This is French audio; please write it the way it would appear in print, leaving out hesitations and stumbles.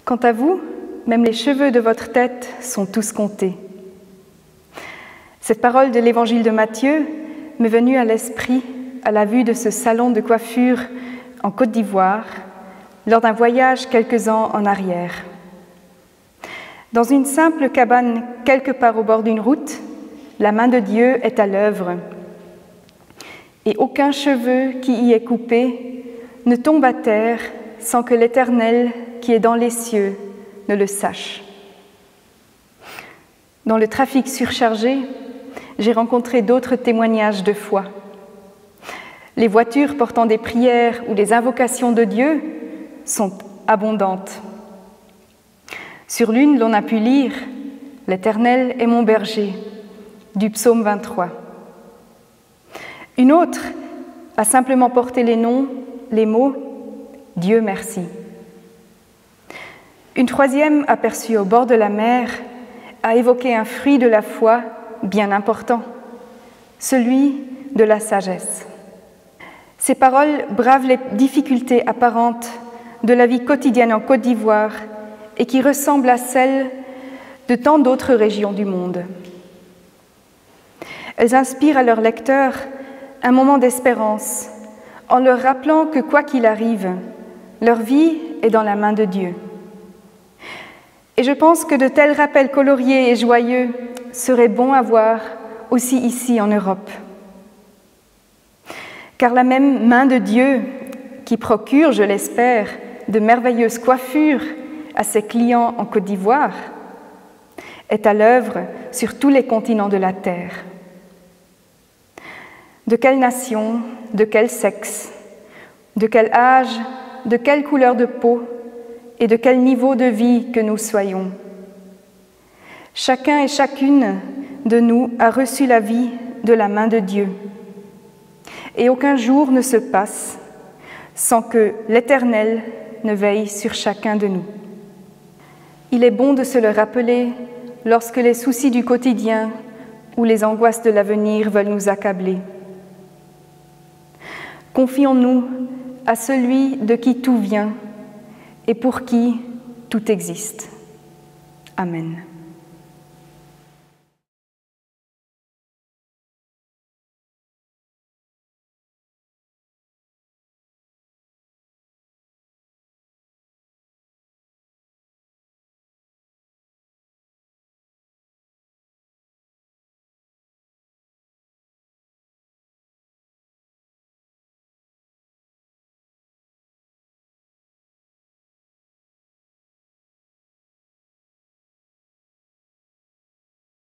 Quant à vous, même les cheveux de votre tête sont tous comptés. » Cette parole de l'évangile de Matthieu m'est venue à l'esprit à la vue de ce salon de coiffure en Côte d'Ivoire, lors d'un voyage quelques ans en arrière. Dans une simple cabane quelque part au bord d'une route, la main de Dieu est à l'œuvre, et aucun cheveu qui y est coupé ne tombe à terre sans que l'Éternel, qui est dans les cieux, ne le sache. Dans le trafic surchargé, j'ai rencontré d'autres témoignages de foi. Les voitures portant des prières ou des invocations de Dieu sont abondantes. Sur l'une, l'on a pu lire « L'Éternel est mon berger » du psaume 23. Une autre a simplement porté les mots « Dieu merci ». Une troisième, aperçue au bord de la mer, a évoqué un fruit de la foi bien important, celui de la sagesse. Ces paroles bravent les difficultés apparentes de la vie quotidienne en Côte d'Ivoire et qui ressemblent à celles de tant d'autres régions du monde. Elles inspirent à leurs lecteurs un moment d'espérance en leur rappelant que quoi qu'il arrive, leur vie est dans la main de Dieu. Et je pense que de tels rappels coloriés et joyeux seraient bons à voir aussi ici en Europe. Car la même main de Dieu, qui procure, je l'espère, de merveilleuses coiffures à ses clients en Côte d'Ivoire, est à l'œuvre sur tous les continents de la terre. De quelle nation, de quel sexe, de quel âge, de quelle couleur de peau et de quel niveau de vie que nous soyons. Chacun et chacune de nous a reçu la vie de la main de Dieu. Et aucun jour ne se passe sans que l'Éternel ne veille sur chacun de nous. Il est bon de se le rappeler lorsque les soucis du quotidien ou les angoisses de l'avenir veulent nous accabler. Confions-nous à celui de qui tout vient et pour qui tout existe. Amen.